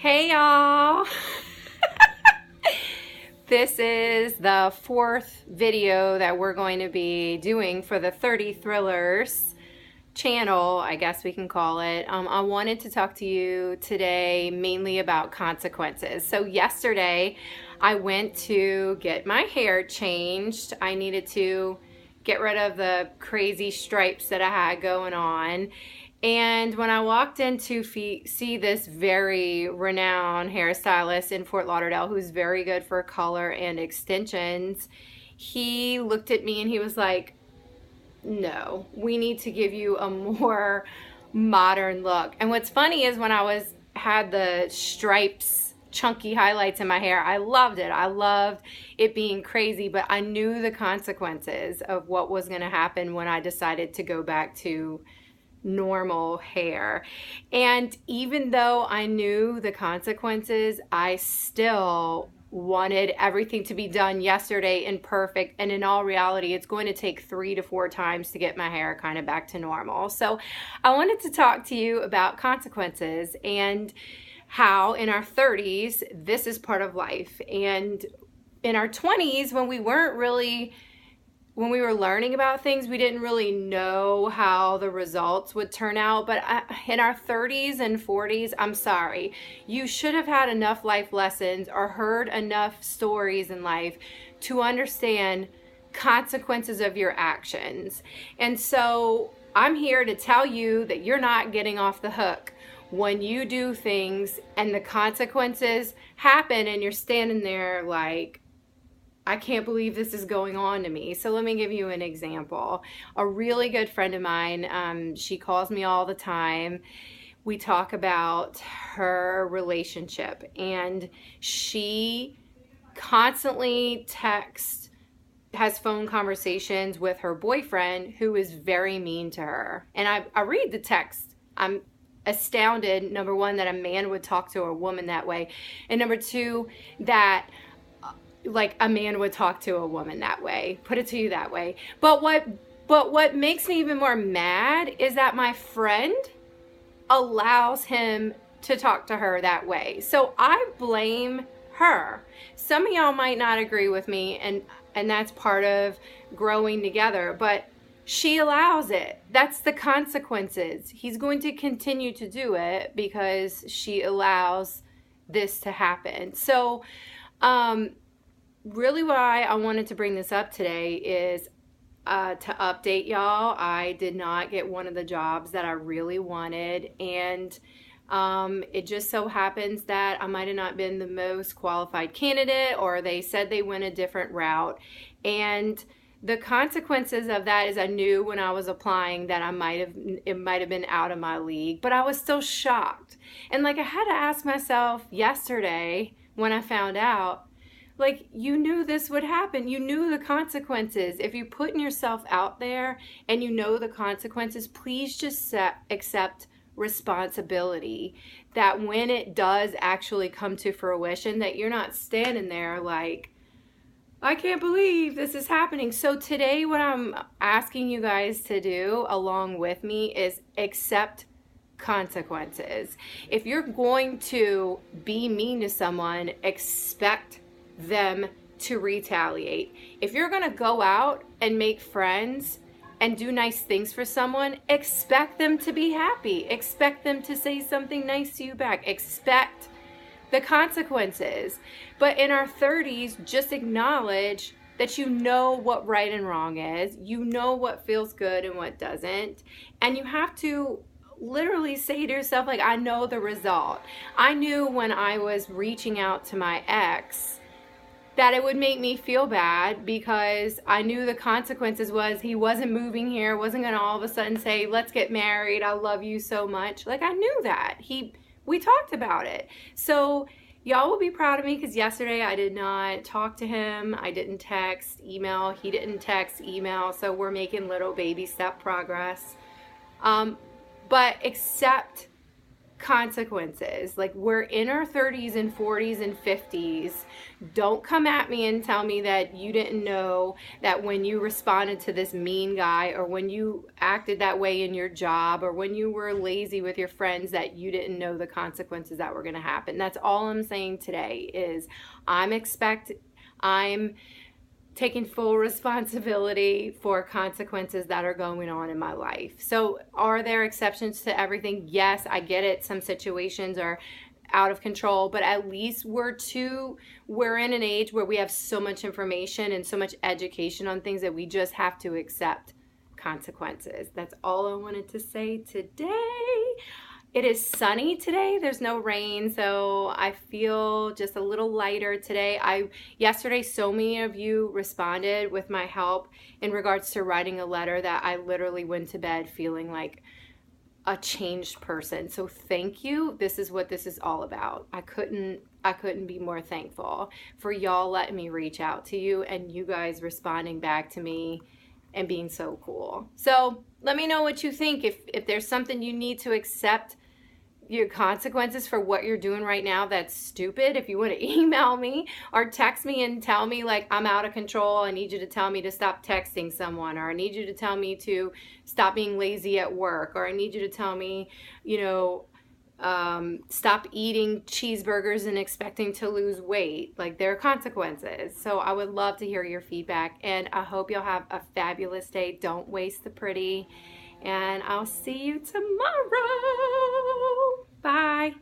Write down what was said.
Hey y'all! This is the fourth video that we're going to be doing for the 30 Thrillers channel, I guess we can call it. I wanted to talk to you today mainly about consequences. So yesterday I went to get my hair changed. I needed to get rid of the crazy stripes that I had going on. And when I walked in to see this very renowned hairstylist in Fort Lauderdale, who's very good for color and extensions, he looked at me and he was like, no, we need to give you a more modern look. And what's funny is when I had the stripes, chunky highlights in my hair, I loved it. I loved it being crazy, but I knew the consequences of what was going to happen when I decided to go back to normal hair. And even though I knew the consequences, I still wanted everything to be done yesterday and perfect. And in all reality, it's going to take 3 to 4 times to get my hair kind of back to normal. So I wanted to talk to you about consequences and how in our 30s, this is part of life. And in our 20s, when we were learning about things, we didn't really know how the results would turn out. But in our 30s and 40s, I'm sorry, you should have had enough life lessons or heard enough stories in life to understand consequences of your actions. And so I'm here to tell you that you're not getting off the hook when you do things and the consequences happen and you're standing there like, I can't believe this is going on to me. So let me give you an example. A really good friend of mine, she calls me all the time. We talk about her relationship, and she constantly has phone conversations with her boyfriend who is very mean to her. And I read the text. I'm astounded, number one, that a man would talk to a woman that way. And number two, that like a man would talk to a woman that way, put it to you that way. But what makes me even more mad is that my friend allows him to talk to her that way. So I blame her. Some of y'all might not agree with me, and that's part of growing together, but she allows it. That's the consequences. He's going to continue to do it because she allows this to happen. So really why I wanted to bring this up today is to update y'all. I did not get one of the jobs that I really wanted, and it just so happens that I might have not been the most qualified candidate, or they said they went a different route. And the consequences of that is I knew when I was applying that it might have been out of my league, but I was still shocked. And like I had to ask myself yesterday when I found out, like, you knew this would happen. You knew the consequences. If you're putting yourself out there and you know the consequences, please just accept responsibility. That when it does actually come to fruition, that you're not standing there like, I can't believe this is happening. So today what I'm asking you guys to do along with me is accept consequences. If you're going to be mean to someone, expect them to retaliate. If you're going to go out and make friends and do nice things for someone, expect them to be happy. Expect them to say something nice to you back. Expect the consequences. But in our 30s, just acknowledge that you know what right and wrong is. You know what feels good and what doesn't. And you have to literally say to yourself, like, I know the result. I knew when I was reaching out to my ex that it would make me feel bad because I knew the consequences was he wasn't moving here, wasn't going to all of a sudden say, let's get married, I love you so much. Like, I knew that. We talked about it. So y'all will be proud of me because yesterday I did not talk to him. I didn't text, email. He didn't text, email. So we're making little baby step progress. But accept consequences. Like, we're in our 30s and 40s and 50s. Don't come at me and tell me that you didn't know that when you responded to this mean guy, or when you acted that way in your job, or when you were lazy with your friends, that you didn't know the consequences that were going to happen. That's all I'm saying today is I'm taking full responsibility for consequences that are going on in my life. So are there exceptions to everything? Yes, I get it. Some situations are out of control, but at least we're in an age where we have so much information and so much education on things that we just have to accept consequences. That's all I wanted to say today. It is sunny today. There's no rain, so I feel just a little lighter today. Yesterday, so many of you responded with my help in regards to writing a letter that I literally went to bed feeling like a changed person. So thank you. This is what this is all about. I couldn't be more thankful for y'all letting me reach out to you and you guys responding back to me and being so cool. So let me know what you think. If there's something you need to accept your consequences for what you're doing right now that's stupid, if you want to email me or text me and tell me like I'm out of control, I need you to tell me to stop texting someone, or I need you to tell me to stop being lazy at work, or I need you to tell me, stop eating cheeseburgers and expecting to lose weight. Like, there are consequences. So I would love to hear your feedback, and I hope you'll have a fabulous day. Don't waste the pretty, and I'll see you tomorrow. Bye.